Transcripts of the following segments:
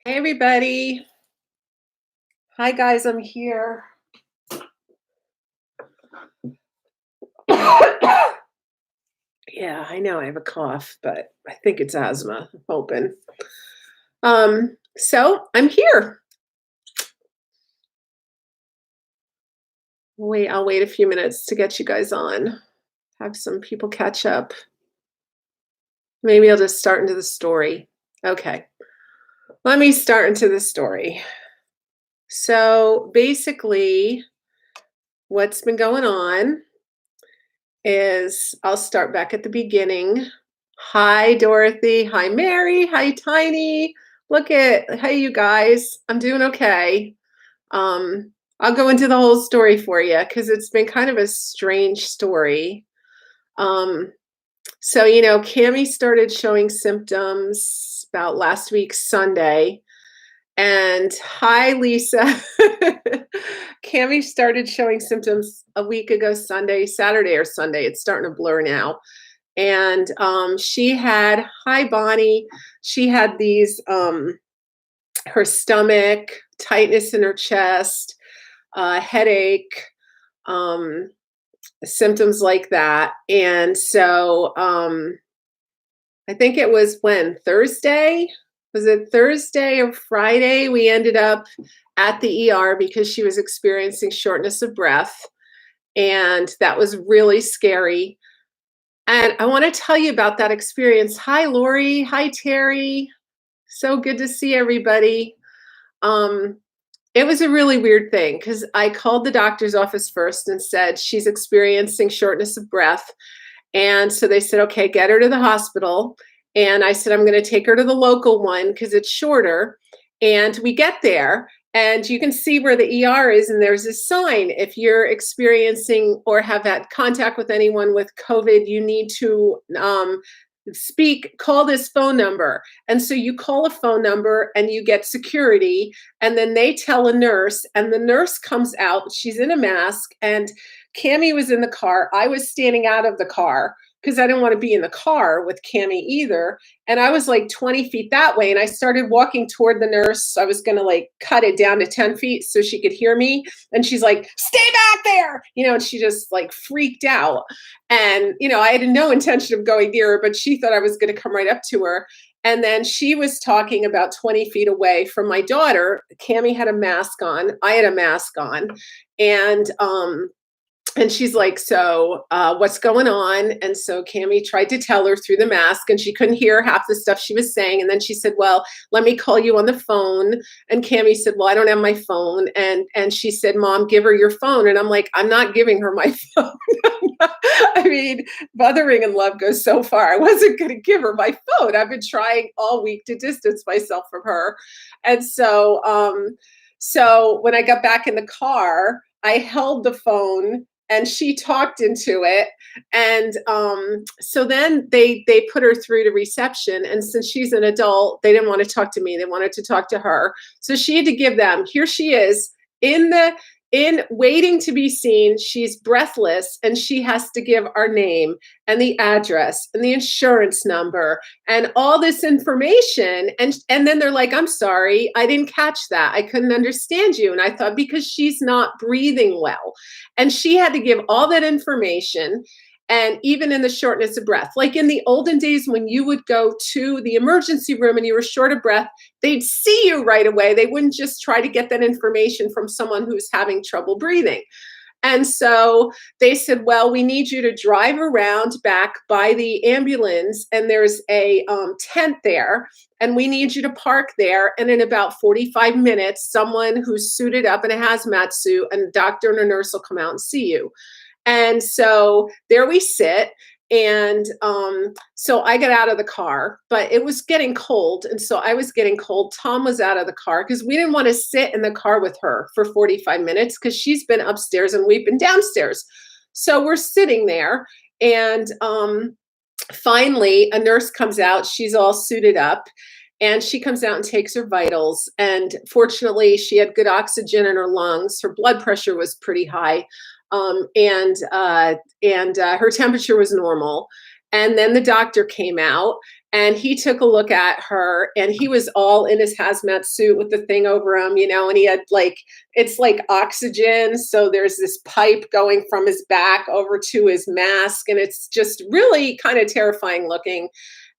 Hey everybody. Hi guys, I'm here. Yeah, I know I have a cough, but I think it's asthma. I'm hoping. So I'm here. Wait, I'll wait a few minutes to get you guys on. Have some people catch up. Maybe I'll just start into the story. Okay. Let me start into the story. So basically, what's been going on is I'll start back at the beginning. Hi, Dorothy. Hi, Mary. Hi, Tiny. Hey, you guys. I'm doing okay. Um, I'll go into the whole story for you because it's been kind of a strange story. Um, Cami started showing symptoms about last week, Sunday. And hi, Lisa. Cami started showing symptoms a week ago, Saturday or Sunday. It's starting to blur now. And she had, hi, Bonnie. She had her stomach, tightness in her chest, headache, um, symptoms like that. And so I think it was Thursday? Was it Thursday or Friday? We ended up at the ER because she was experiencing shortness of breath. And that was really scary. And I want to tell you about that experience. Hi, Lori. Hi, Terry. So good to see everybody. Um, it was a really weird thing because I called the doctor's office first and said she's experiencing shortness of breath. And so they said, okay, get her to the hospital. And I said, I'm going to take her to the local one because it's shorter. And we get there, and you can see where the ER is. And there's a sign: if you're experiencing or have had contact with anyone with COVID, you need to call this phone number. And so you call a phone number and you get security. And then they tell a nurse, and the nurse comes out. She's in a mask. And Cami was in the car. I was standing out of the car because I didn't want to be in the car with Cami either. And I was like 20 feet that way. And I started walking toward the nurse. I was going to like cut it down to 10 feet so she could hear me. And she's like, stay back there. And she just like freaked out. And, I had no intention of going near her, but she thought I was going to come right up to her. And then she was talking about 20 feet away from my daughter. Cami had a mask on. I had a mask on. And, she's like, so what's going on? And so Cami tried to tell her through the mask, and she couldn't hear half the stuff she was saying. And then she said, well, let me call you on the phone. And Cami said, well, I don't have my phone. And she said, Mom, give her your phone. And I'm like, I'm not giving her my phone. I mean, mothering and love goes so far. I wasn't going to give her my phone. I've been trying all week to distance myself from her. And so when I got back in the car, I held the phone and she talked into it. And so then they put her through to reception. And since she's an adult, they didn't want to talk to me. They wanted to talk to her. So she had to give them, here she is in waiting to be seen. She's breathless, and she has to give our name and the address and the insurance number and all this information. And then they're like, I'm sorry, I didn't catch that. I couldn't understand you. And I thought, because she's not breathing well. And she had to give all that information. And even in the shortness of breath, like in the olden days when you would go to the emergency room and you were short of breath, they'd see you right away. They wouldn't just try to get that information from someone who's having trouble breathing. And so they said, well, we need you to drive around back by the ambulance, and there's a tent there, and we need you to park there. And in about 45 minutes, someone who's suited up in a hazmat suit and a doctor and a nurse will come out and see you. And so there we sit. And so I got out of the car, but it was getting cold. And so I was getting cold. Tom was out of the car because we didn't want to sit in the car with her for 45 minutes because she's been upstairs and we've been downstairs. So we're sitting there. And finally, a nurse comes out. She's all suited up. And she comes out and takes her vitals. And fortunately, she had good oxygen in her lungs. Her blood pressure was pretty high. And her temperature was normal. And then the doctor came out, And he took a look at her, and he was all in his hazmat suit with the thing over him, and he had like, it's like oxygen. So there's this pipe going from his back over to his mask, and it's just really kind of terrifying looking.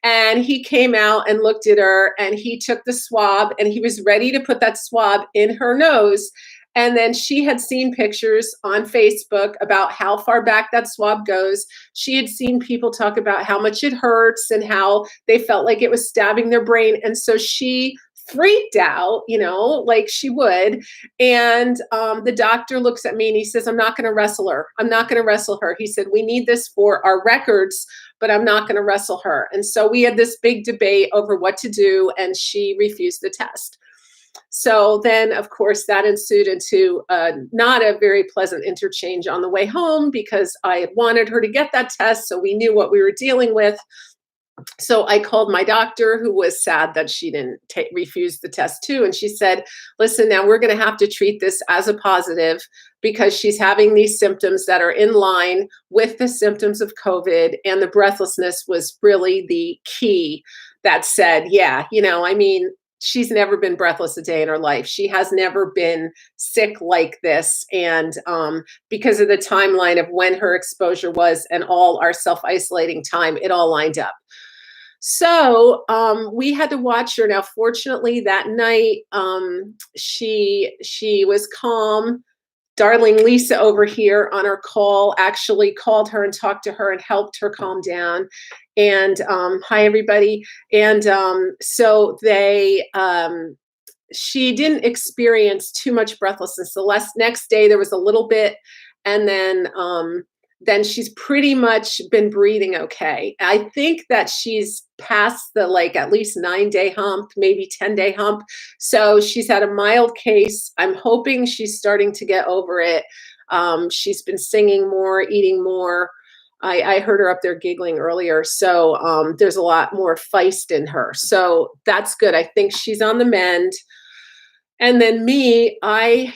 And he came out and looked at her, and he took the swab, and he was ready to put that swab in her nose. And then she had seen pictures on Facebook about how far back that swab goes. She had seen people talk about how much it hurts and how they felt like it was stabbing their brain. And so she freaked out, like she would. And the doctor looks at me and he says, I'm not going to wrestle her. I'm not going to wrestle her. He said, we need this for our records, but I'm not going to wrestle her. And so we had this big debate over what to do, and she refused the test. So then, of course, that ensued into not a very pleasant interchange on the way home, because I wanted her to get that test so we knew what we were dealing with. So I called my doctor, who was sad that she didn't refuse the test too. And she said, listen, now we're going to have to treat this as a positive, because she's having these symptoms that are in line with the symptoms of COVID. And the breathlessness was really the key that said, yeah, she's never been breathless a day in her life. She has never been sick like this. And because of the timeline of when her exposure was and all our self-isolating time, it all lined up. So we had to watch her. Now, fortunately, that night she was calm. Darling Lisa over here on our call actually called her and talked to her and helped her calm down. And hi, everybody. And so she didn't experience too much breathlessness. The next day there was a little bit, and then she's pretty much been breathing okay. I think that she's past the at least 9-day hump, maybe 10-day hump. So she's had a mild case. I'm hoping she's starting to get over it. She's been singing more, eating more. I heard her up there giggling earlier. So there's a lot more feist in her. So that's good. I think she's on the mend. And then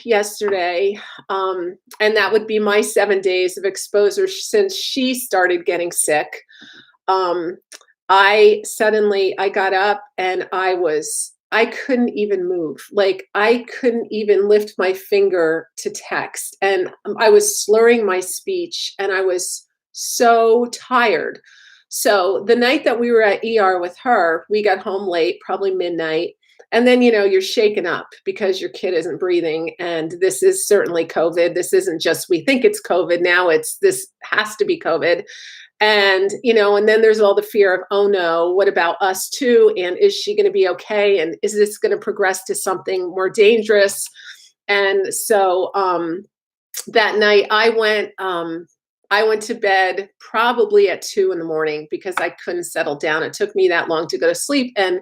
yesterday, and that would be my 7 days of exposure since she started getting sick. I got up and I couldn't even move. Like, I couldn't even lift my finger to text. And I was slurring my speech, and I was so tired. So the night that we were at ER with her, we got home late, probably midnight. And then, you're shaken up because your kid isn't breathing. And this is certainly COVID. This isn't just, we think it's COVID now. This has to be COVID. And, and then there's all the fear of, oh no, what about us too? And is she going to be okay? And is this going to progress to something more dangerous? And so that night I went to bed probably at 2 a.m. because I couldn't settle down. It took me that long to go to sleep. And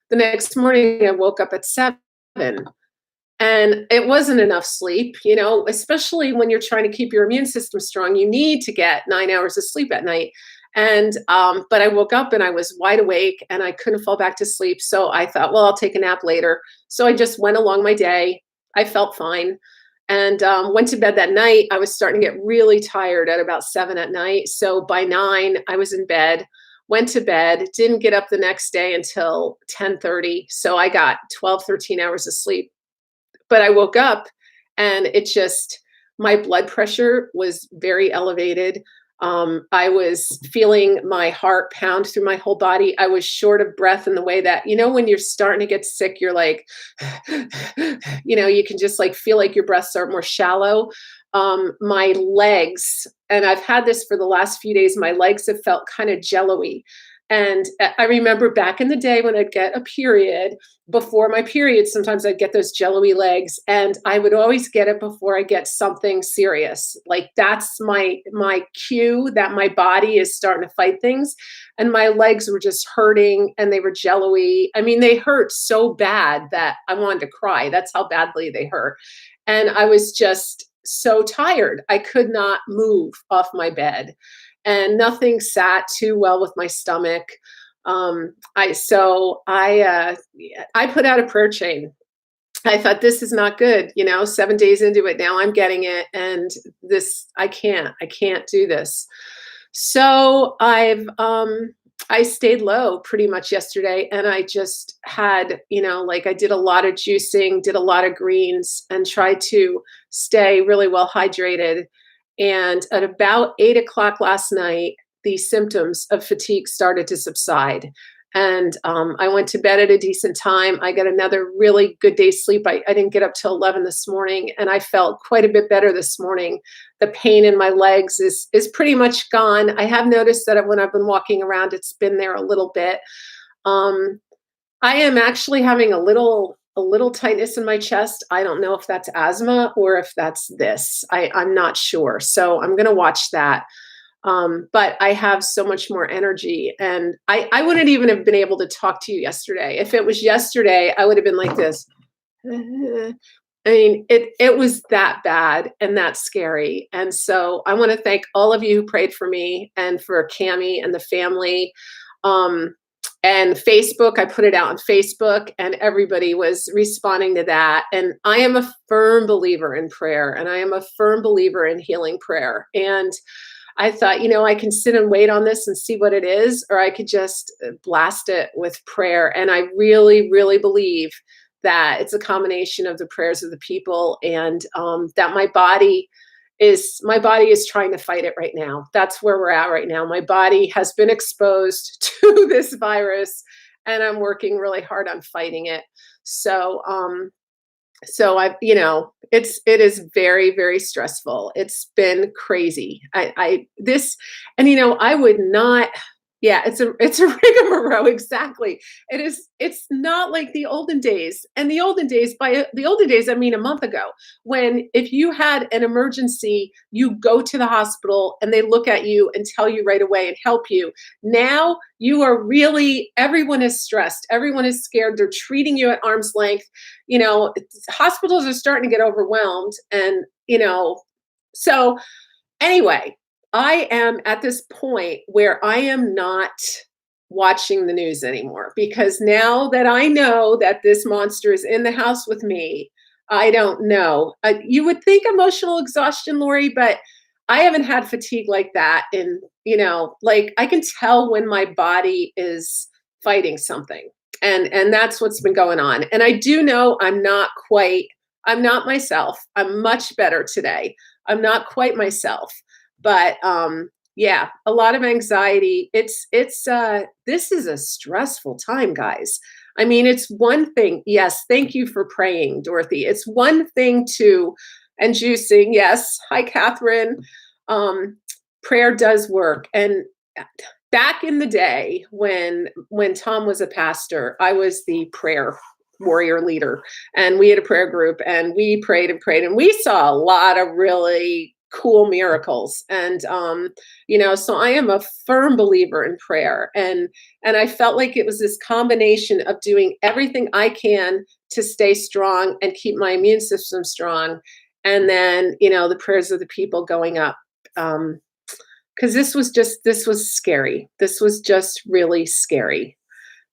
the next morning I woke up at 7, and it wasn't enough sleep, especially when you're trying to keep your immune system strong. You need to get 9 hours of sleep at night. And, but I woke up and I was wide awake and I couldn't fall back to sleep. So I thought, well, I'll take a nap later. So I just went along my day. I felt fine. And went to bed that night. I was starting to get really tired at about 7 at night. So by 9, I was in bed, went to bed, didn't get up the next day until 10:30. So I got 12, 13 hours of sleep. But I woke up and my blood pressure was very elevated. I was feeling my heart pound through my whole body. I was short of breath in the way that, when you're starting to get sick, you're like, you can just feel like your breaths are more shallow. My legs, and I've had this for the last few days, my legs have felt kind of jello-y. And I remember back in the day when I'd get a period, before my period, sometimes I'd get those jello-y legs, and I would always get it before I get something serious. Like, that's my cue that my body is starting to fight things. And my legs were just hurting, and they were jello-y. I mean, they hurt so bad that I wanted to cry. That's how badly they hurt. And I was just so tired. I could not move off my bed. And nothing sat too well with my stomach. I put out a prayer chain. I thought, this is not good. 7 days into it now, I'm getting it, and I can't do this. So I stayed low pretty much yesterday, and I just had, like, I did a lot of juicing, did a lot of greens, and tried to stay really well hydrated. And at about 8 o'clock last night, the symptoms of fatigue started to subside. And I went to bed at a decent time. I got another really good day's sleep. I didn't get up till 11 this morning, and I felt quite a bit better this morning. The pain in my legs is pretty much gone. I have noticed that when I've been walking around, it's been there a little bit. Um, I am actually having a little tightness in my chest. I don't know if that's asthma or if that's this. I'm not sure. So I'm gonna watch that. But I have so much more energy, and I wouldn't even have been able to talk to you yesterday. If it was yesterday, I would have been like this. I mean, it was that bad and that scary. And so I want to thank all of you who prayed for me and for Cami and the family. Um, and Facebook, I put it out on Facebook, and everybody was responding to that. And I am a firm believer in prayer, and I am a firm believer in healing prayer. And I thought, I can sit and wait on this and see what it is, or I could just blast it with prayer. And I really, really believe that it's a combination of the prayers of the people, and that my body is trying to fight it right now. That's where we're at right now. My body has been exposed to this virus, and I'm working really hard on fighting it. So it is very, very stressful. It's been crazy. I this and I would not. Yeah, it's a rigmarole, exactly. It's not like the olden days. And the olden days, I mean a month ago, when if you had an emergency, you go to the hospital and they look at you and tell you right away and help you. Now everyone is stressed, everyone is scared, they're treating you at arm's length. Hospitals are starting to get overwhelmed, and so anyway, I am at this point where I am not watching the news anymore, because now that I know that this monster is in the house with me, I don't know. You would think emotional exhaustion, Lori, but I haven't had fatigue like that. Like, I can tell when my body is fighting something, and that's what's been going on. And I do know I'm not myself. I'm much better today. I'm not quite myself, but yeah, a lot of anxiety. This is a stressful time, guys. I mean, it's one thing. Yes, thank you for praying, Dorothy. It's one thing to and juicing. Yes, hi, Catherine. Um, Prayer does work. And back in the day when Tom was a pastor, I was the prayer warrior leader, and we had a prayer group, and we prayed and prayed, and we saw a lot of really cool miracles. And so I am a firm believer in prayer, and I felt like it was this combination of doing everything I can to stay strong and keep my immune system strong, and then the prayers of the people going up. Because this was scary. This was just really scary.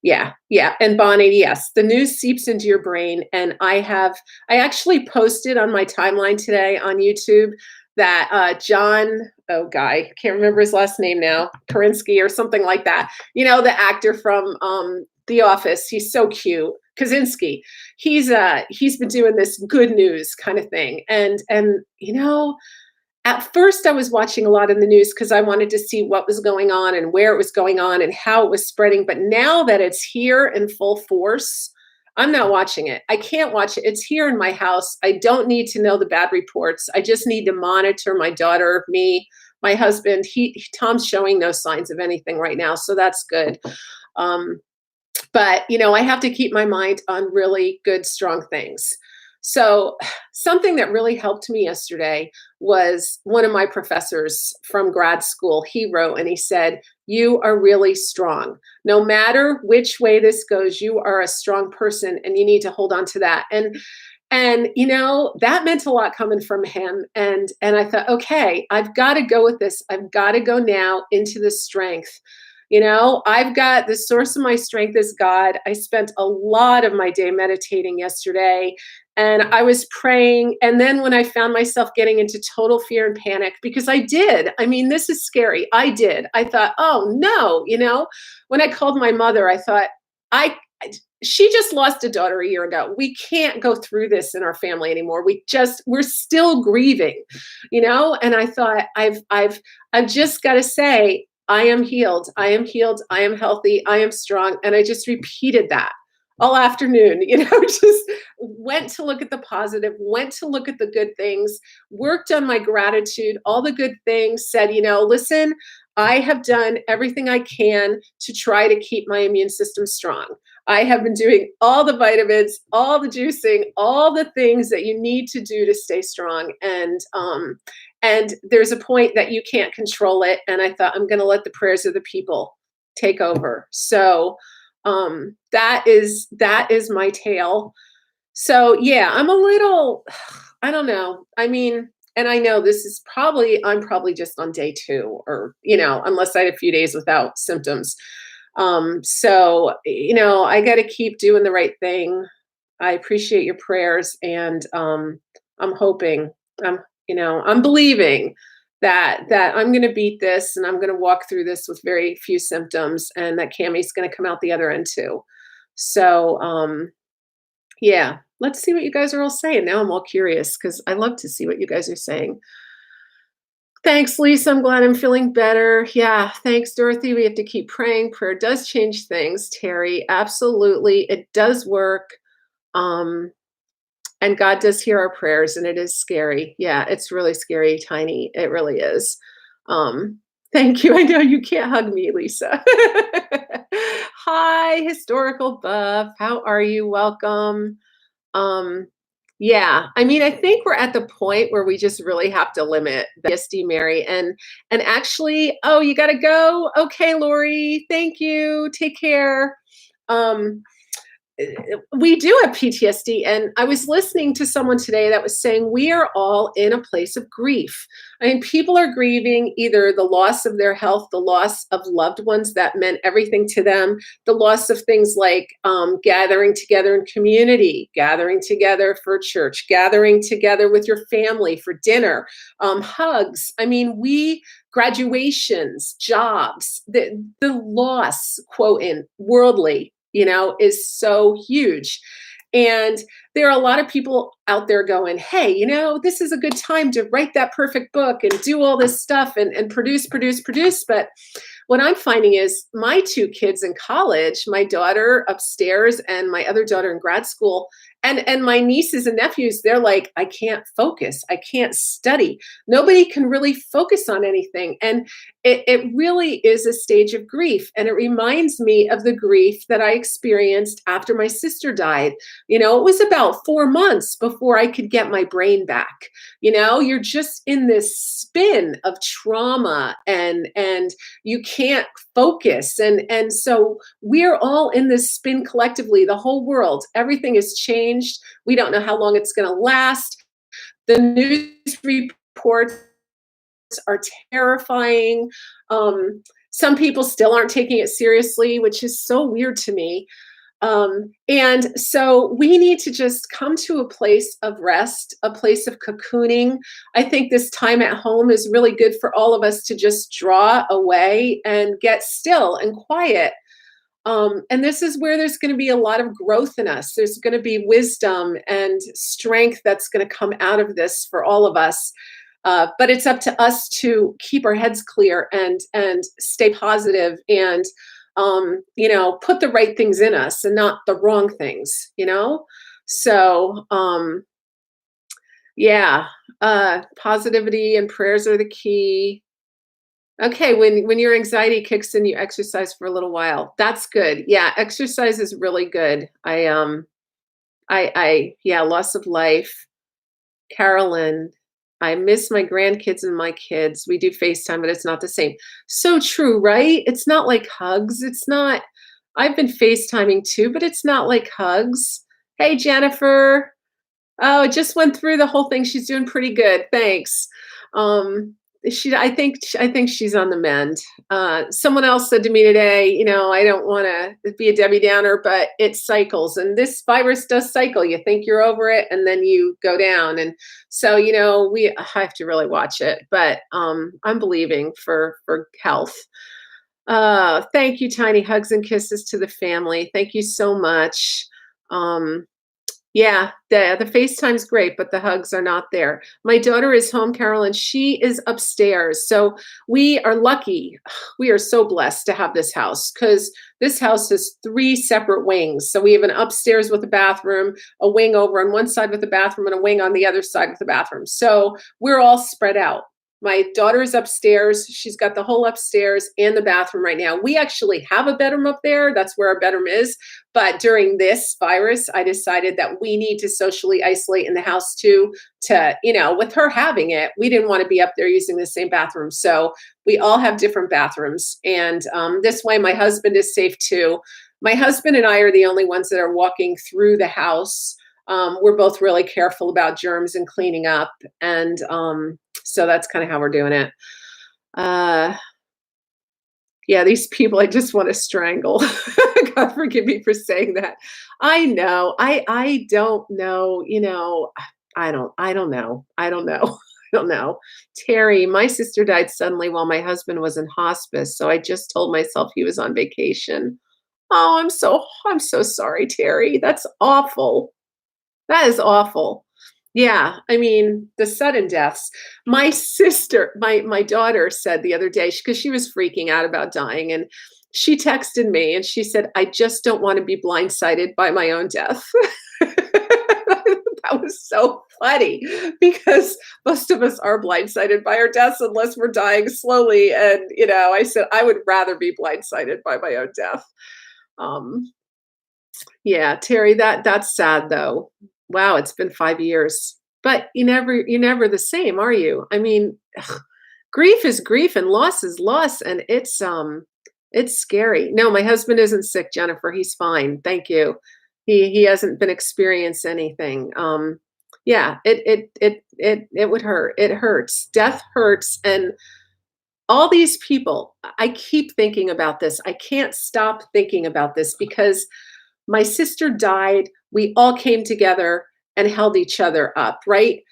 Yeah, yeah. And Bonnie, yes, the news seeps into your brain. And I actually posted on my timeline today on YouTube that John, oh guy, can't remember his last name now, Karinsky or something like that. The actor from The Office. He's so cute. Kaczynski. He's been doing this good news kind of thing. And at first, I was watching a lot of the news because I wanted to see what was going on and where it was going on and how it was spreading. But now that it's here in full force, I'm not watching it. I can't watch it. It's here in my house. I don't need to know the bad reports. I just need to monitor my daughter, me, my husband. Tom's showing no signs of anything right now, so that's good. But I have to keep my mind on really good, strong things. So something that really helped me yesterday was one of my professors from grad school. He wrote and he said, "You are really strong. No matter which way this goes, you are a strong person, and you need to hold on to that." And that meant a lot coming from him. And I thought, okay, I've got to go with this. I've got to go now into the strength. I've got the source of my strength is God. I spent a lot of my day meditating yesterday, And I was praying. And then when I found myself getting into total fear and panic, because I did, I mean, this is scary. I did. I thought, oh no, when I called my mother, I thought, I, she just lost a daughter a year ago. We can't go through this in our family anymore. We're still grieving, And I thought, I've just got to say, I am healed. I am healed. I am healthy. I am strong. And I just repeated that all afternoon, just went to look at the positive, went to look at the good things, worked on my gratitude, all the good things, said, listen, I have done everything I can to try to keep my immune system strong. I have been doing all the vitamins, all the juicing, all the things that you need to do to stay strong. And there's a point that you can't control it. And I thought, I'm going to let the prayers of the people take over. So that is my tale. So yeah, I'm a little, I don't know. I mean, and I know I'm probably just on day 2, or, unless I had a few days without symptoms. So, I got to keep doing the right thing. I appreciate your prayers, and I'm hoping, I'm believing that I'm going to beat this, and I'm going to walk through this with very few symptoms, and that Cammie's going to come out the other end too. So, yeah, let's see what you guys are all saying. Now I'm all curious because I love to see what you guys are saying. Thanks, Lisa. I'm glad I'm feeling better. Yeah, thanks, Dorothy. We have to keep praying. Prayer does change things, Terry. Absolutely. It does work. And God does hear our prayers, and it is scary. Yeah, it's really scary, Tiny. It really is. Thank you. I know you can't hug me, Lisa. Hi, historical buff. How are you? Welcome. Um, yeah, I mean, I think we're at the point where we just really have to limit the PTSD, Mary. And actually, oh, you gotta go. Okay, Lori, thank you. Take care. Um, we do have PTSD. And I was listening to someone today that was saying we are all in a place of grief. I mean, people are grieving either the loss of their health, the loss of loved ones that meant everything to them, the loss of things like gathering together in community, gathering together for church, gathering together with your family for dinner, hugs. I mean, graduations, jobs, the loss, quote, in worldly, is so huge. And there are a lot of people out there going, hey, this is a good time to write that perfect book and do all this stuff and produce. But what I'm finding is my 2 kids in college, my daughter upstairs and my other daughter in grad school, and my nieces and nephews, they're like, I can't focus. I can't study. Nobody can really focus on anything. And it really is a stage of grief. And it reminds me of the grief that I experienced after my sister died. It was about 4 months before I could get my brain back. You're just in this spin of trauma, and you can't focus. And so we're all in this spin collectively, the whole world. Everything has changed. We don't know how long it's going to last. The news reports are terrifying. Some people still aren't taking it seriously, which is so weird to me. And so we need to just come to a place of rest, a place of cocooning. I think this time at home is really good for all of us to just draw away and get still and quiet. And this is where there's going to be a lot of growth in us. There's going to be wisdom and strength that's going to come out of this for all of us. But it's up to us to keep our heads clear and stay positive and put the right things in us and not the wrong things. So yeah, positivity and prayers are the key. Okay, when your anxiety kicks in, you exercise for a little while. That's good. Yeah, exercise is really good. Yeah, loss of life. Carolyn, I miss my grandkids and my kids. We do FaceTime, but it's not the same. So true, right? It's not like hugs. It's not, I've been FaceTiming too, but it's not like hugs. Hey, Jennifer. Oh, just went through the whole thing. She's doing pretty good. Thanks. I think she's on the mend. Someone else said to me today, I don't want to be a Debbie Downer, but it cycles, and this virus does cycle. You think you're over it, and then you go down, and so we I have to really watch it. But I'm believing for health. Thank you, tiny hugs and kisses to the family. Thank you so much. Um, yeah, the FaceTime's great, but the hugs are not there. My daughter is home, Carolyn. She is upstairs. So we are lucky. We are so blessed to have this house because this house has three separate wings. So we have an upstairs with a bathroom, a wing over on one side with a bathroom, and a wing on the other side with a bathroom. So we're all spread out. My daughter's upstairs. She's got the whole upstairs and the bathroom right now. We actually have a bedroom up there. That's where our bedroom is. But during this virus, I decided that we need to socially isolate in the house too. With her having it, we didn't want to be up there using the same bathroom. So we all have different bathrooms. And this way, my husband is safe too. My husband and I are the only ones that are walking through the house. We're both really careful about germs and cleaning up. And so that's kind of how we're doing it. Uh, yeah, these people I just want to strangle. God forgive me for saying that. I know. I don't know, I don't know. I don't know. I don't know. Terry, my sister died suddenly while my husband was in hospice, so I just told myself he was on vacation. Oh, I'm so sorry, Terry. That's awful. That is awful. Yeah, I mean, the sudden deaths. My daughter said the other day, because she was freaking out about dying, and she texted me and she said, "I just don't want to be blindsided by my own death." That was so funny because most of us are blindsided by our deaths unless we're dying slowly. And I said I would rather be blindsided by my own death. Um, yeah, Terry, that's sad though. Wow, it's been 5 years. But you're never the same, are you? I mean, grief is grief and loss is loss, and it's scary. No, my husband isn't sick, Jennifer. He's fine. Thank you. He hasn't been experienced anything. Yeah, it would hurt. It hurts. Death hurts, and all these people, I keep thinking about this. I can't stop thinking about this because my sister died. We all came together and held each other up, right?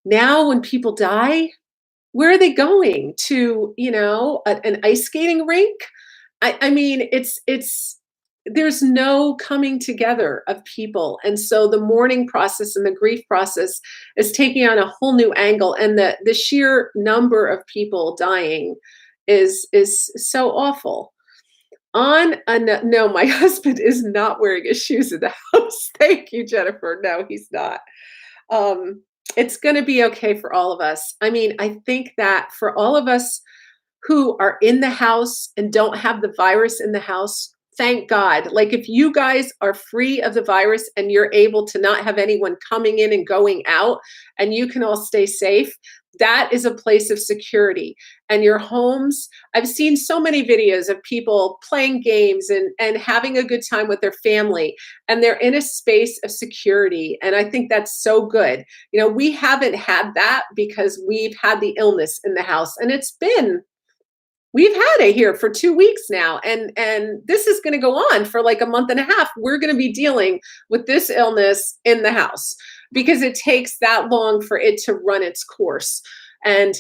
Now, when people die, where are they going to? An ice skating rink? I mean, it's there's no coming together of people, and so the mourning process and the grief process is taking on a whole new angle, and the sheer number of people dying is so awful. No, my husband is not wearing his shoes in the house. Thank you, Jennifer. No, he's not. Um, it's going to be okay for all of us. I mean, I think that for all of us who are in the house and don't have the virus in the house, thank God. Like if you guys are free of the virus and you're able to not have anyone coming in and going out and you can all stay safe, that is a place of security. And your homes, I've seen so many videos of people playing games and having a good time with their family, and they're in a space of security. And I think that's so good. We haven't had that because we've had the illness in the house, and we've had it here for 2 weeks now, and this is going to go on for like a month and a half. We're going to be dealing with this illness in the house because it takes that long for it to run its course. And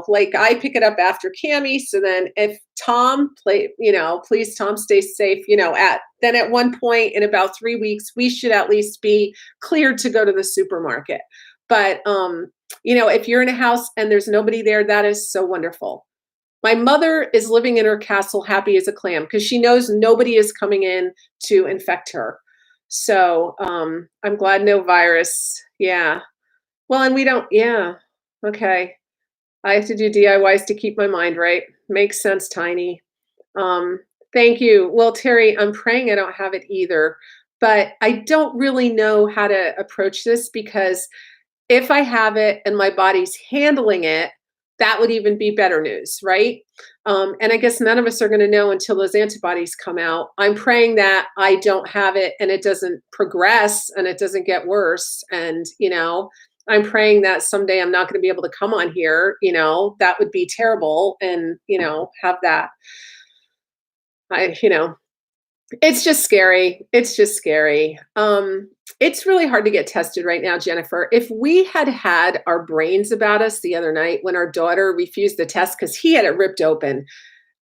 like I pick it up after Cami, so then if Tom please Tom stay safe. At one point in about 3 weeks, we should at least be cleared to go to the supermarket. But if you're in a house and there's nobody there, that is so wonderful. My mother is living in her castle happy as a clam because she knows nobody is coming in to infect her. So I'm glad no virus. Yeah. Well, and we don't, yeah. Okay. I have to do DIYs to keep my mind right. Makes sense, Tiny. Um, Thank you. Well, Terry, I'm praying I don't have it either, but I don't really know how to approach this because if I have it and my body's handling it, that would even be better news, right? And I guess none of us are going to know until those antibodies come out. I'm praying that I don't have it and it doesn't progress and it doesn't get worse. And, I'm praying that someday I'm not going to be able to come on here, that would be terrible and, have that. I, it's just scary. It's just scary. It's really hard to get tested right now, Jennifer. If we had had our brains about us the other night when our daughter refused the test because he had it ripped open,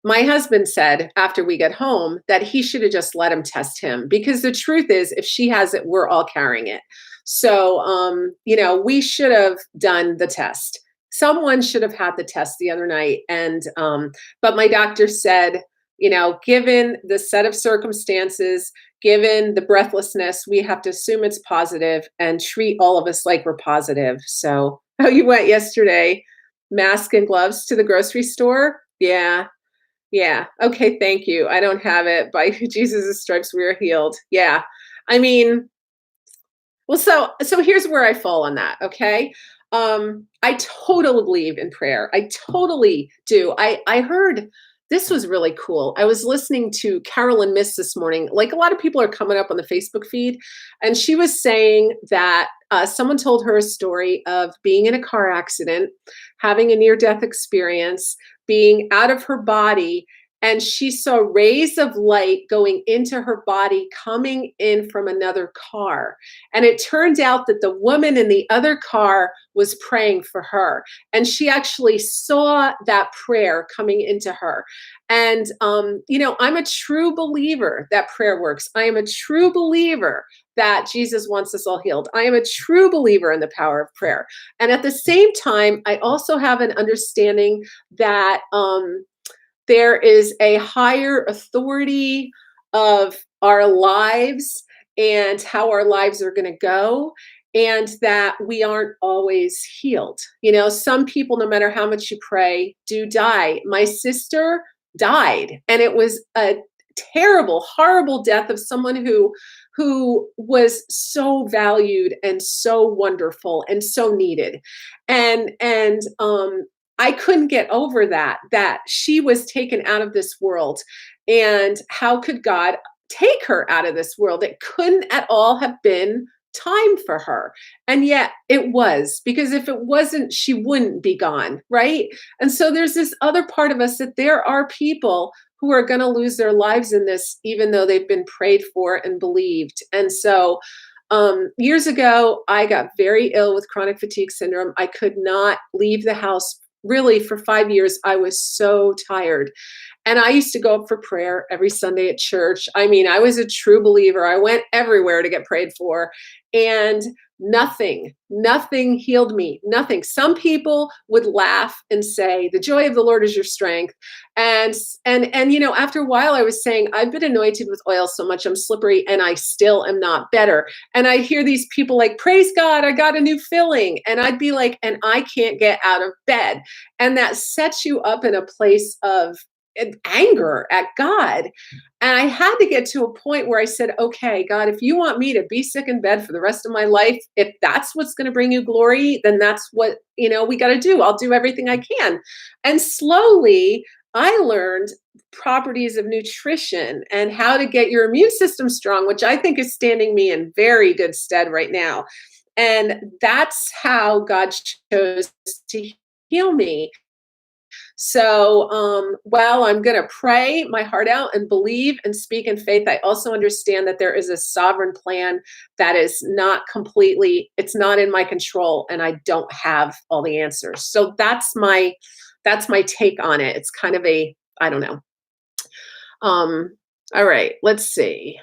my husband said after we get home that he should have just let him test him because the truth is, if she has it, we're all carrying it. So, we should have done the test. Someone should have had the test the other night. But my doctor said, given the set of circumstances, given the breathlessness, we have to assume it's positive and treat all of us like we're positive. So, oh, you went yesterday, mask and gloves to the grocery store? Yeah. Yeah. Okay, thank you. I don't have it. By Jesus' stripes we are healed. Yeah. I mean, well, so here's where I fall on that, okay? I totally believe in prayer. I totally do. I heard this was really cool. I was listening to Carolyn Miss this morning. Like a lot of people are coming up on the Facebook feed, and she was saying that someone told her a story of being in a car accident, having a near-death experience, being out of her body, and she saw rays of light going into her body coming in from another car. And it turned out that the woman in the other car was praying for her. And she actually saw that prayer coming into her. And, I'm a true believer that prayer works. I am a true believer that Jesus wants us all healed. I am a true believer in the power of prayer. And at the same time, I also have an understanding that, there is a higher authority of our lives and how our lives are going to go, and that we aren't always healed. Some people, no matter how much you pray, do die. My sister died, and it was a terrible, horrible death of someone who was so valued and so wonderful and so needed. And I couldn't get over that she was taken out of this world. And how could God take her out of this world? It couldn't at all have been time for her. And yet it was, because if it wasn't, she wouldn't be gone, right? And so there's this other part of us that there are people who are going to lose their lives in this, even though they've been prayed for and believed. And so years ago, I got very ill with chronic fatigue syndrome. I could not leave the house. Really, for 5 years, I was so tired. And I used to go up for prayer every Sunday at church. I mean, I was a true believer. I went everywhere to get prayed for. And nothing healed me. Nothing. Some people would laugh and say, "The joy of the Lord is your strength." And after a while I was saying, "I've been anointed with oil so much I'm slippery and I still am not better." And I hear these people like, "Praise God, I got a new filling." And I'd be like, "And I can't get out of bed." And that sets you up in a place of anger at God. And I had to get to a point where I said, "Okay, God, if you want me to be sick in bed for the rest of my life, if that's what's going to bring you glory, then that's what, we got to do. I'll do everything I can." And slowly I learned properties of nutrition and how to get your immune system strong, which I think is standing me in very good stead right now. And that's how God chose to heal me. So while I'm going to pray my heart out and believe and speak in faith, I also understand that there is a sovereign plan that is not completely, it's not in my control, and I don't have all the answers. So that's my take on it. It's kind of I don't know. All right, let's see.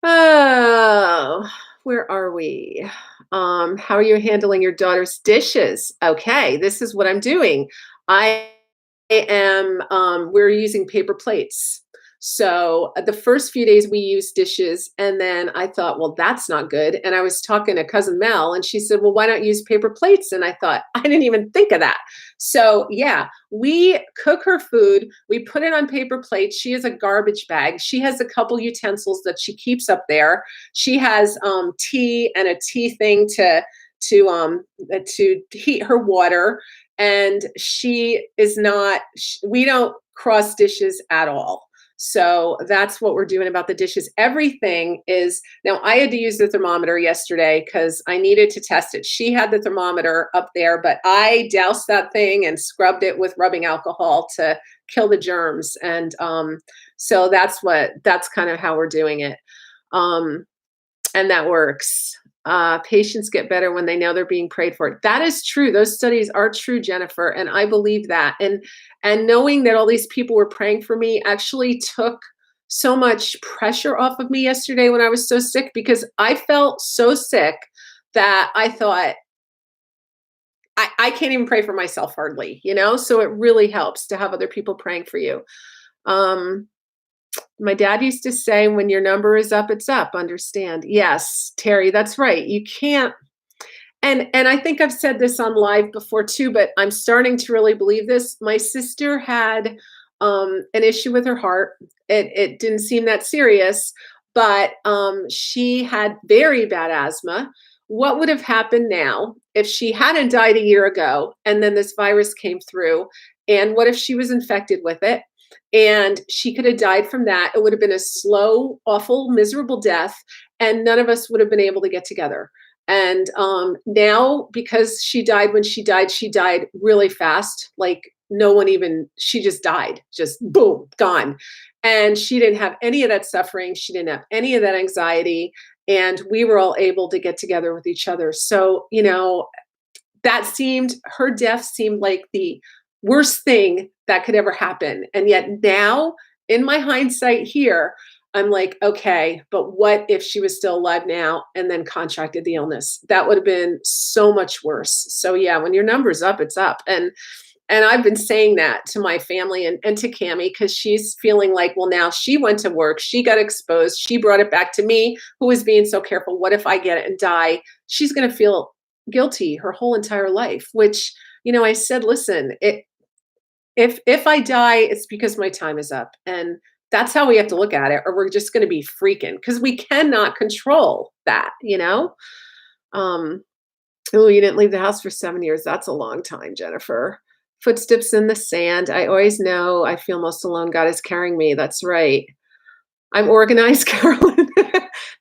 Oh, where are we? How are you handling your daughter's dishes? Okay, this is what I'm doing. I we're using paper plates. So the first few days we used dishes, and then I thought, well, that's not good. And I was talking to cousin Mel, and she said, well, why not use paper plates? And I thought, I didn't even think of that. So yeah, we cook her food, we put it on paper plates. She has a garbage bag. She has a couple utensils that she keeps up there. She has tea and a tea thing to heat her water. And she is not, we don't cross dishes at all. So that's what we're doing about the dishes. Everything is now I had to use the thermometer yesterday because I needed to test it. She had the thermometer up there, but I doused that thing and scrubbed it with rubbing alcohol to kill the germs. And so that's kind of how we're doing it. Um, and that works. Patients get better when they know they're being prayed for. That is true. Those studies are true, Jennifer, and I believe that. And knowing that all these people were praying for me actually took so much pressure off of me yesterday when I was so sick because I felt so sick that I thought I can't even pray for myself hardly, you know? So it really helps to have other people praying for you. Um, my dad used to say, when your number is up, it's up. Understand? Yes, Terry, that's right. You can't and I think I've said this on live before too, but I'm starting to really believe this. My sister had an issue with her heart. It didn't seem that serious, but she had very bad asthma. What would have happened now if she hadn't died a year ago and then this virus came through? And what if she was infected with it? And she could have died from that. It would have been a slow, awful, miserable death, and none of us would have been able to get together. And now, because she died really fast. Like no one even, she just died, just boom, gone. And she didn't have any of that suffering. She didn't have any of that anxiety. And we were all able to get together with each other. So, her death seemed like the worst thing that could ever happen. And yet now, in my hindsight here, I'm like, okay, but what if she was still alive now and then contracted the illness? That would have been so much worse. So yeah, when your number's up, it's up. And I've been saying that to my family and to Cami because she's feeling like, well, now she went to work, she got exposed, she brought it back to me, who was being so careful. What if I get it and die? She's going to feel guilty her whole entire life. Which, I said, listen, if I die, it's because my time is up, and that's how we have to look at it, or we're just going to be freaking because we cannot control that. Um, oh, you didn't leave the house for 7 years. That's a long time, Jennifer. Footsteps in the sand. I always know I feel most alone. God is carrying me. That's right. I'm organized, Carolyn.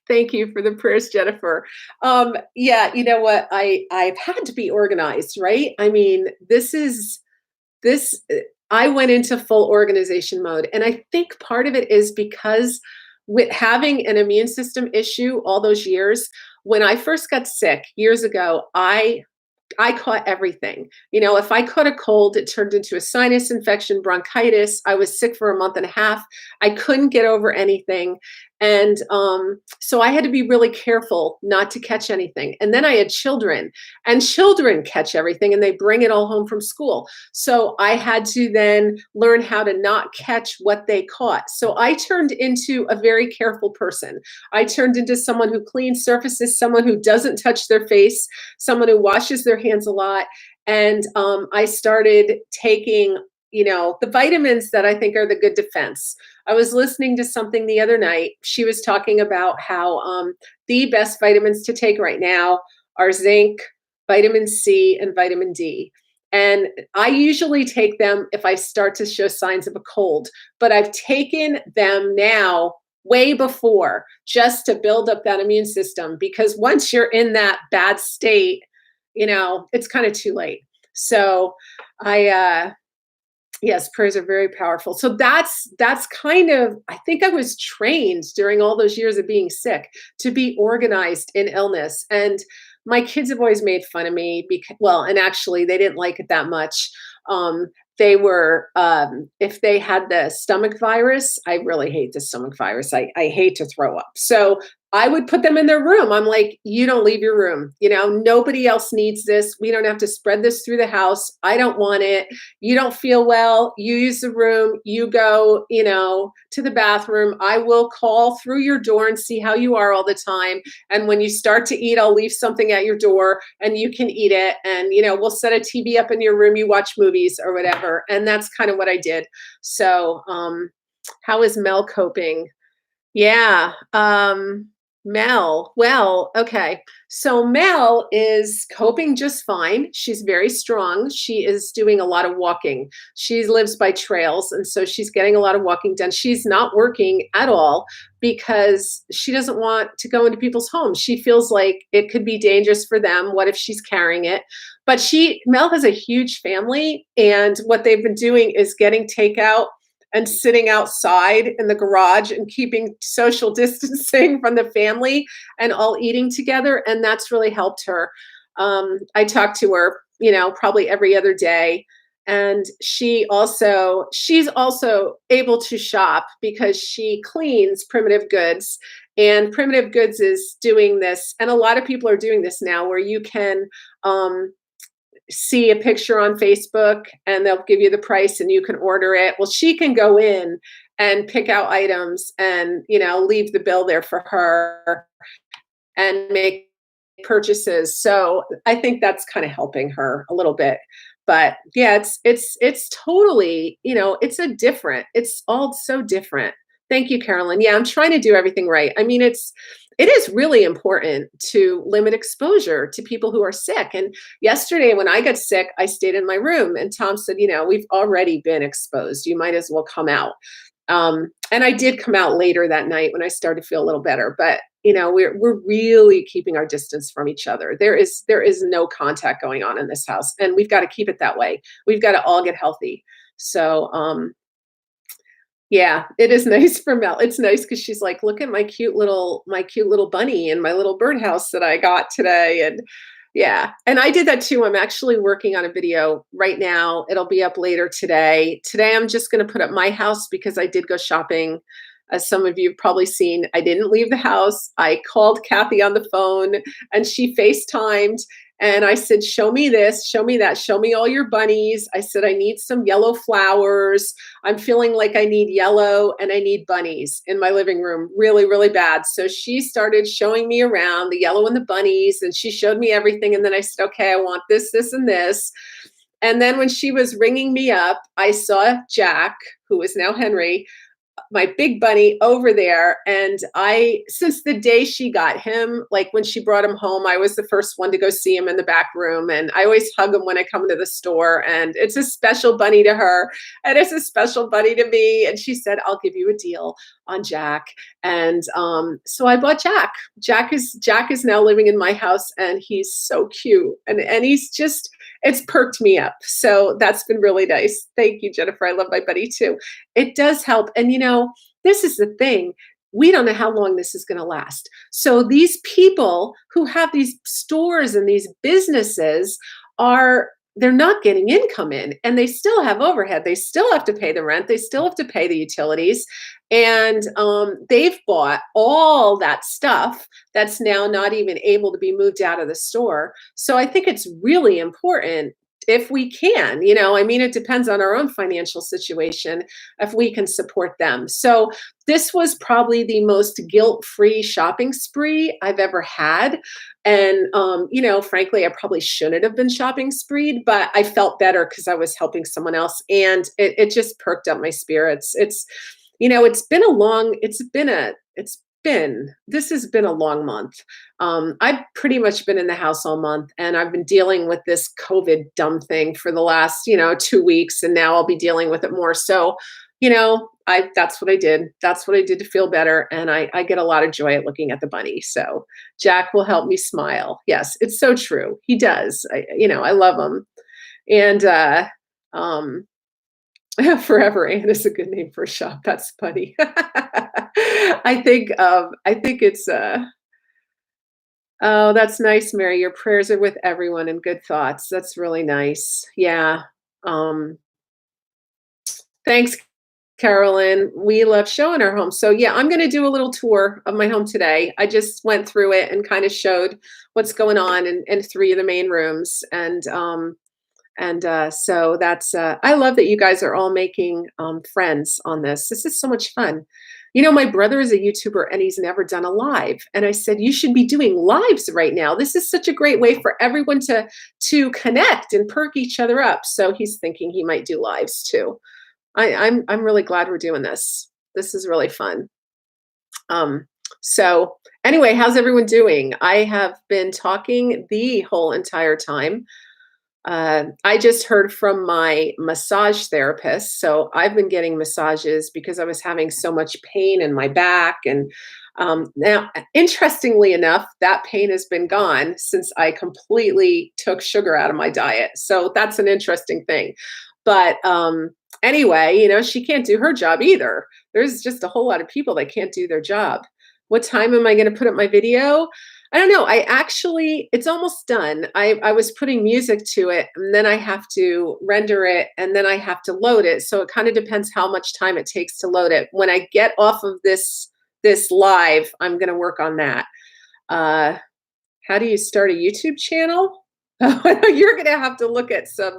Thank you for the prayers, Jennifer. Yeah, you know what? I've had to be organized, right? I mean, this I went into full organization mode, and I think part of it is because with having an immune system issue all those years, when I first got sick years ago, I caught everything. If I caught a cold, it turned into a sinus infection, bronchitis. I was sick for a month and a half. I couldn't get over anything. And so I had to be really careful not to catch anything. And then I had children, and children catch everything and they bring it all home from school. So I had to then learn how to not catch what they caught. So I turned into a very careful person. I turned into someone who cleans surfaces, someone who doesn't touch their face, someone who washes their hands a lot. And I started taking, the vitamins that I think are the good defense. I was listening to something the other night. She was talking about how the best vitamins to take right now are zinc, vitamin C, and vitamin D. And I usually take them if I start to show signs of a cold, but I've taken them now way before just to build up that immune system, because once you're in that bad state, it's kind of too late. So yes, prayers are very powerful. So that's kind of, I think I was trained during all those years of being sick to be organized in illness. And my kids have always made fun of me and actually they didn't like it that much. They were, if they had the stomach virus, I really hate the stomach virus. I hate to throw up. So I would put them in their room. I'm like, you don't leave your room. Nobody else needs this. We don't have to spread this through the house. I don't want it. You don't feel well. You use the room. You go, to the bathroom. I will call through your door and see how you are all the time. And when you start to eat, I'll leave something at your door and you can eat it. And, we'll set a TV up in your room. You watch movies or whatever. And that's kind of what I did. So, how is Mel coping? Yeah. Mel. Well, okay. So Mel is coping just fine. She's very strong. She is doing a lot of walking. She lives by trails, and so she's getting a lot of walking done. She's not working at all because she doesn't want to go into people's homes. She feels like it could be dangerous for them. What if she's carrying it? But Mel has a huge family, and what they've been doing is getting takeout and sitting outside in the garage and keeping social distancing from the family and all eating together. And that's really helped her. I talk to her, probably every other day. And she's also able to shop because she cleans Primitive Goods. And Primitive Goods is doing this, and a lot of people are doing this now, where you can see a picture on Facebook and they'll give you the price and you can order it. Well, she can go in and pick out items and, leave the bill there for her and make purchases. So I think that's kind of helping her a little bit. But yeah, it's totally, it's all so different. Thank you, Carolyn. Yeah, I'm trying to do everything right. I mean, it is really important to limit exposure to people who are sick. And yesterday when I got sick, I stayed in my room and Tom said, we've already been exposed. You might as well come out. And I did come out later that night when I started to feel a little better, but we're really keeping our distance from each other. There is no contact going on in this house, and we've got to keep it that way. We've got to all get healthy. So, yeah, it is nice for Mel. It's nice because she's like, look at my cute little bunny and my little birdhouse that I got today. And yeah, and I did that too. I'm actually working on a video right now. It'll be up later today. Today, I'm just going to put up my house because I did go shopping. As some of you have probably seen, I didn't leave the house. I called Kathy on the phone and she FaceTimed and I said, show me this, show me that, show me all your bunnies. I said, I need some yellow flowers. I'm feeling like I need yellow and I need bunnies in my living room really, really bad. So she started showing me around the yellow and the bunnies and she showed me everything. And then I said, okay, I want this, this, and this. And then when she was ringing me up, I saw Jack, who is now Henry, my big bunny over there. And since the day she got him, like when she brought him home, I was the first one to go see him in the back room. And I always hug him when I come into the store. And it's a special bunny to her. And it's a special bunny to me. And she said, I'll give you a deal on Jack. And so I bought Jack. Jack is now living in my house and he's so cute. And he's just, it's perked me up. So that's been really nice. Thank you, Jennifer. I love my buddy too. It does help. And this is the thing. We don't know how long this is going to last. So these people who have these stores and these businesses they're not getting income in and they still have overhead. They still have to pay the rent. They still have to pay the utilities. And they've bought all that stuff that's now not even able to be moved out of the store. So I think it's really important if we can, it depends on our own financial situation, if we can support them. So this was probably the most guilt-free shopping spree I've ever had. And, frankly, I probably shouldn't have been shopping spreed, but I felt better because I was helping someone else. And it just perked up my spirits. This has been a long month. I've pretty much been in the house all month and I've been dealing with this COVID dumb thing for the last, 2 weeks. And now I'll be dealing with it more. So, that's what I did. That's what I did to feel better. And I get a lot of joy at looking at the bunny. So Jack will help me smile. Yes, it's so true. He does. I love him. And, Forever Ann is a good name for a shop. That's funny. I think it's oh, that's nice, Mary. Your prayers are with everyone and good thoughts. That's really nice. Yeah. Um, Thanks, Carolyn. We love showing our home. So yeah, I'm gonna do a little tour of my home today. I just went through it and kind of showed what's going on in three of the main rooms. And so that's, I love that you guys are all making friends on this. This is so much fun. My brother is a YouTuber and he's never done a live. And I said, you should be doing lives right now. This is such a great way for everyone to connect and perk each other up. So he's thinking he might do lives too. I'm really glad we're doing this. This is really fun. Um, So, anyway, how's everyone doing? I have been talking the whole entire time. I just heard from my massage therapist. So I've been getting massages because I was having so much pain in my back. And now, interestingly enough, that pain has been gone since I completely took sugar out of my diet. So that's an interesting thing. But anyway, she can't do her job either. There's just a whole lot of people that can't do their job. What time am I going to put up my video? I don't know. I actually, it's almost done. I was putting music to it, and then I have to render it, and then I have to load it. So it kind of depends how much time it takes to load it. When I get off of this live, I'm going to work on that. Uh, how do you start a YouTube channel? You're going to have to look at some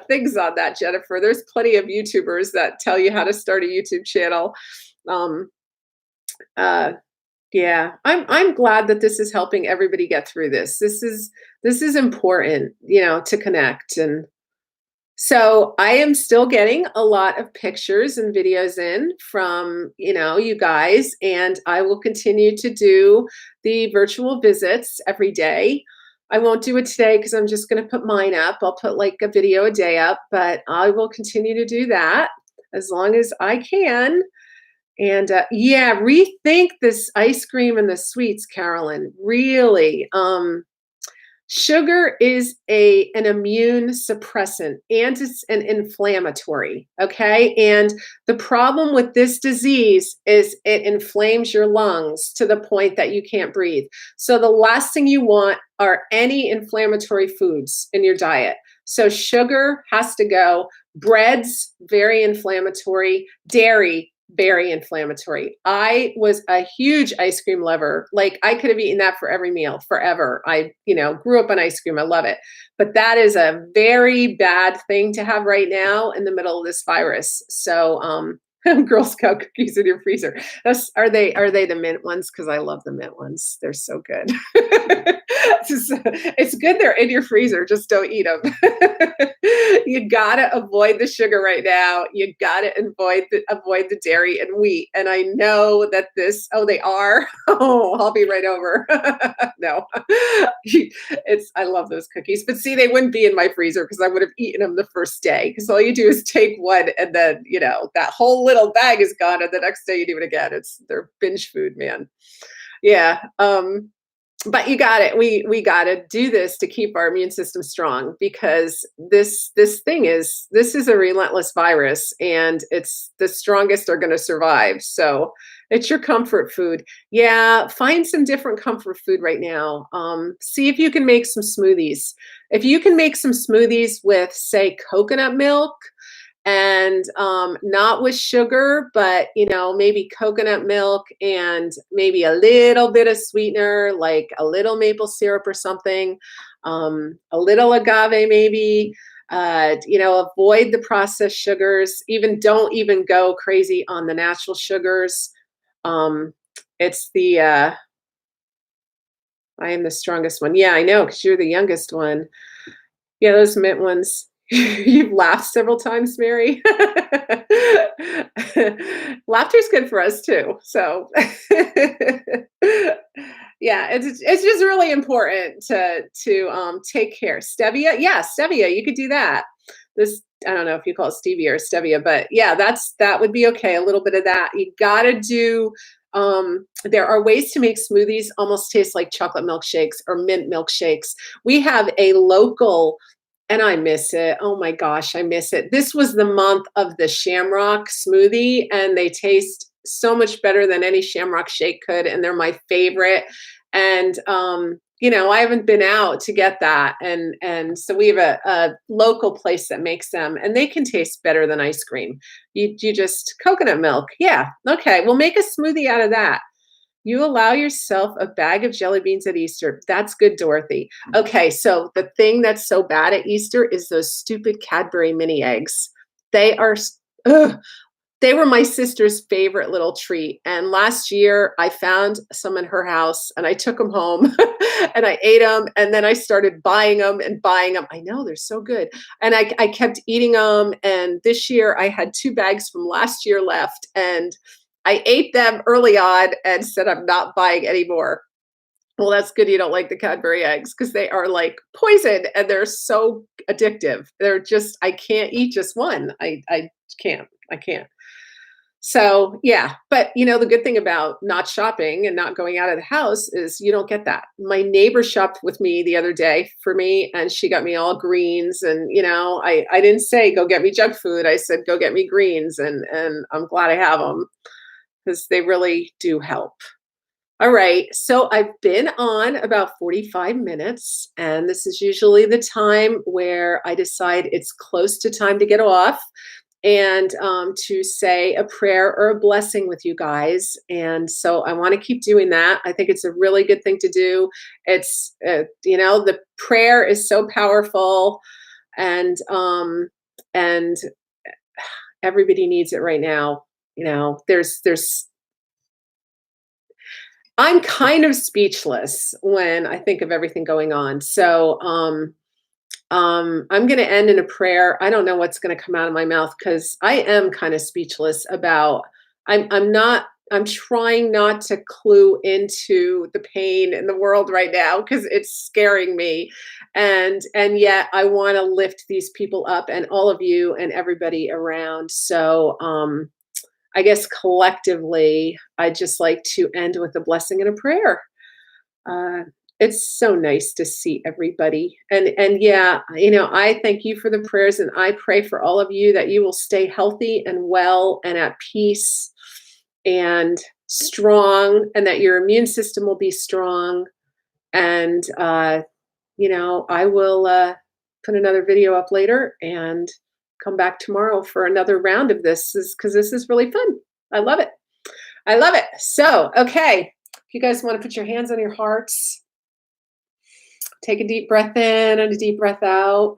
things on that, Jennifer. There's plenty of YouTubers that tell you how to start a YouTube channel. Um, uh, yeah, I'm glad that this is helping everybody get through this. This is important, to connect. And so I am still getting a lot of pictures and videos in from, you guys, and I will continue to do the virtual visits every day. I won't do it today because I'm just going to put mine up. I'll put like a video a day up, but I will continue to do that as long as I can. And yeah, rethink this ice cream and the sweets, Carolyn. Really, sugar is an immune suppressant and it's an inflammatory. Okay, and the problem with this disease is it inflames your lungs to the point that you can't breathe. So the last thing you want are any inflammatory foods in your diet. So sugar has to go. Breads, very inflammatory. Dairy, very inflammatory. I was a huge ice cream lover. Like I could have eaten that for every meal forever. I, grew up on ice cream. I love it. But that is a very bad thing to have right now in the middle of this virus. So, Girl Scout cookies in your freezer. Are they the mint ones? Because I love the mint ones. They're so good. It's good they're in your freezer. Just don't eat them. You gotta avoid the sugar right now. You gotta avoid the dairy and wheat. And I know that this. Oh, they are. Oh, I'll be right over. No, I love those cookies. But see, they wouldn't be in my freezer because I would have eaten them the first day. Because all you do is take one, and then that whole little bag is gone, and the next day you do it again. They're binge food, man. Yeah. But you got it. We got to do this to keep our immune system strong because this is a relentless virus, and it's the strongest are going to survive. So it's your comfort food. Yeah, find some different comfort food right now. See if you can make some smoothies. If you can make some smoothies with, say, coconut milk, and not with sugar, but maybe coconut milk and maybe a little bit of sweetener, like a little maple syrup or something, a little agave maybe. Avoid the processed sugars. Don't even go crazy on the natural sugars. It's the I am the strongest one. Yeah, I know, because you're the youngest one. Yeah, those mint ones. You've laughed several times, Mary. Laughter's good for us too. So yeah, it's just really important to take care. Stevia, yeah, stevia, you could do that. This I don't know if you call it stevia or stevia, but yeah, that would be okay. A little bit of that. You gotta do there are ways to make smoothies almost taste like chocolate milkshakes or mint milkshakes. We have a local and I miss it. Oh my gosh, I miss it. This was the month of the Shamrock smoothie, and they taste so much better than any Shamrock shake could, and they're my favorite. And I haven't been out to get that, and so we have a local place that makes them, and they can taste better than ice cream. You just coconut milk, yeah, okay. We'll make a smoothie out of that. You allow yourself a bag of jelly beans at Easter. That's good, Dorothy. Okay, so the thing that's so bad at Easter is those stupid Cadbury mini eggs. They are, ugh, they were my sister's favorite little treat. And last year I found some in her house and I took them home and I ate them. And then I started buying them and buying them. I know they're so good. And I kept eating them. And this year I had 2 bags from last year left. And I ate them early on and said I'm not buying any more. Well, that's good you don't like the Cadbury eggs because they are like poison and they're so addictive. They're just I can't eat just one. I can't. I can't. So, yeah, but, the good thing about not shopping and not going out of the house is you don't get that. My neighbor shopped with me the other day for me, and she got me all greens and, I didn't say, "Go get me junk food." I said, "Go get me greens," and I'm glad I have them because they really do help. All right, so I've been on about 45 minutes, and this is usually the time where I decide it's close to time to get off and to say a prayer or a blessing with you guys. And so I want to keep doing that. I think it's a really good thing to do. The prayer is so powerful, and everybody needs it right now. There's I'm kind of speechless when I think of everything going on. So, I'm going to end in a prayer. I don't know what's going to come out of my mouth because I am kind of speechless about. I'm not. I'm trying not to clue into the pain in the world right now because it's scaring me, and yet I want to lift these people up and all of you and everybody around. So, I guess collectively, I'd just like to end with a blessing and a prayer. Uh, it's so nice to see everybody. And yeah, I thank you for the prayers and I pray for all of you that you will stay healthy and well and at peace and strong and that your immune system will be strong. And I will put another video up later and come back tomorrow for another round of this because this is really fun. I love it. I love it. So, okay. If you guys want to put your hands on your hearts, take a deep breath in and a deep breath out.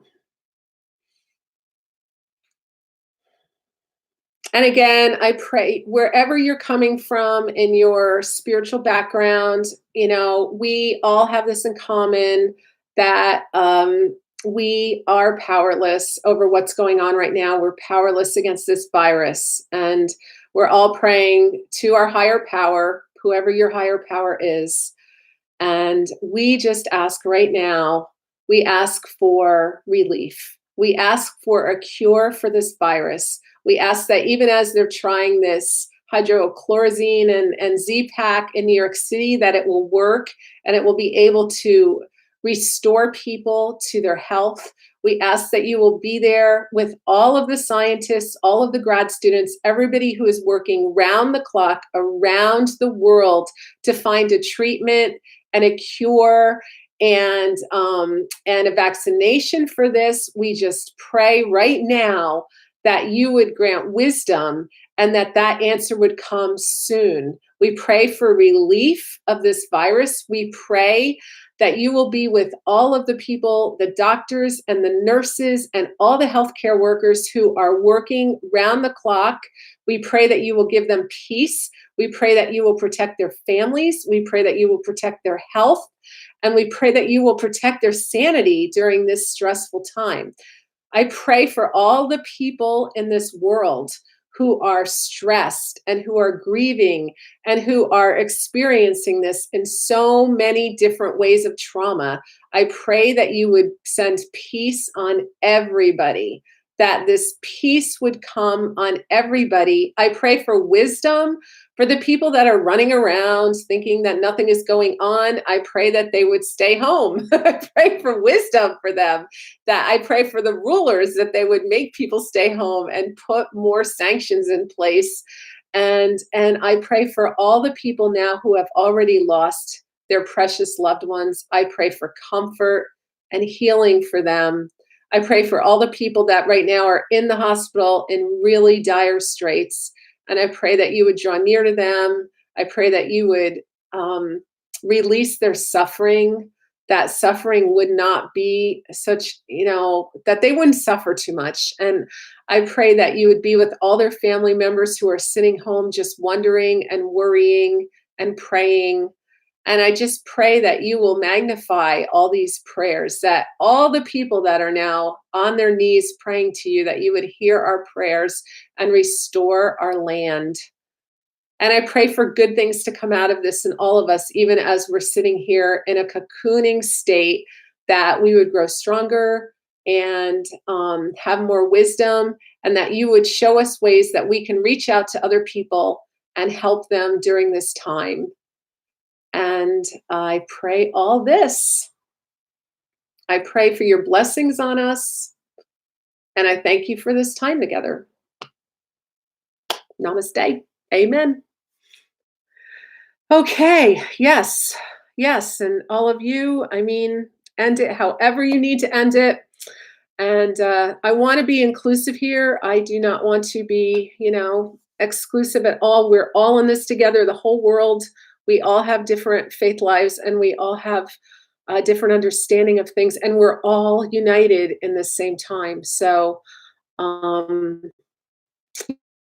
And again, I pray wherever you're coming from in your spiritual background, we all have this in common that we are powerless over what's going on right now. We're powerless against this virus. And we're all praying to our higher power, whoever your higher power is. And we just ask right now, we ask for relief. We ask for a cure for this virus. We ask that even as they're trying this hydrochloroquine and Z-Pak in New York City, that it will work and it will be able to restore people to their health. We ask that you will be there with all of the scientists, all of the grad students, everybody who is working round the clock around the world to find a treatment and a cure and a vaccination for this. We just pray right now that you would grant wisdom and that answer would come soon. We pray for relief of this virus. We pray that you will be with all of the people, the doctors and the nurses and all the healthcare workers who are working round the clock. We pray that you will give them peace. We pray that you will protect their families. We pray that you will protect their health. And we pray that you will protect their sanity during this stressful time. I pray for all the people in this world who are stressed and who are grieving and who are experiencing this in so many different ways of trauma. I pray that you would send peace on everybody, that this peace would come on everybody. I pray for wisdom for the people that are running around thinking that nothing is going on. I pray that they would stay home. I pray for wisdom for them. That I pray for the rulers that they would make people stay home and put more sanctions in place. And I pray for all the people now who have already lost their precious loved ones. I pray for comfort and healing for them. I pray for all the people that right now are in the hospital in really dire straits. And I pray that you would draw near to them. I pray that you would release their suffering, that suffering would not be such, that they wouldn't suffer too much. And I pray that you would be with all their family members who are sitting home just wondering and worrying and praying. And I just pray that you will magnify all these prayers, that all the people that are now on their knees praying to you, that you would hear our prayers and restore our land. And I pray for good things to come out of this in all of us, even as we're sitting here in a cocooning state, that we would grow stronger and have more wisdom, and that you would show us ways that we can reach out to other people and help them during this time. And I pray all this. I pray for your blessings on us, and I thank you for this time together. Namaste. Amen. Okay. Yes. Yes. And all of you, I mean, end it however you need to end it. And I want to be inclusive here. I do not want to be, exclusive at all. We're all in this together, the whole world. We all have different faith lives, and we all have a different understanding of things, and we're all united in the same time. So, um,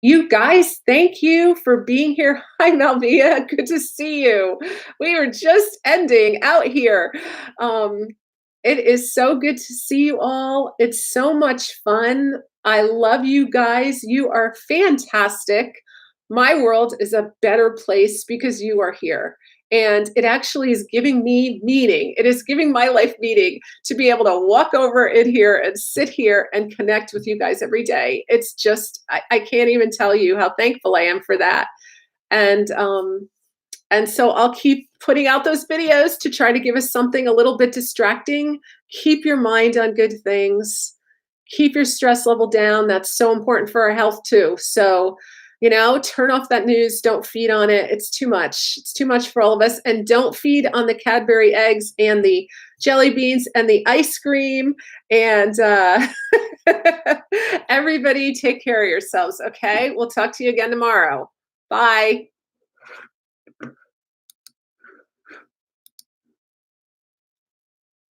you guys, thank you for being here. Hi, Malvia. Good to see you. We were just ending out here. Um, it is so good to see you all. It's so much fun. I love you guys. You are fantastic. My world is a better place because you are here. And it actually is giving me meaning. It is giving my life meaning to be able to walk over in here and sit here and connect with you guys every day. It's just, I can't even tell you how thankful I am for that. And so I'll keep putting out those videos to try to give us something a little bit distracting. Keep your mind on good things. Keep your stress level down. That's so important for our health too. So, turn off that news. Don't feed on it. It's too much. It's too much for all of us. And don't feed on the Cadbury eggs and the jelly beans and the ice cream. And everybody take care of yourselves. Okay. We'll talk to you again tomorrow. Bye.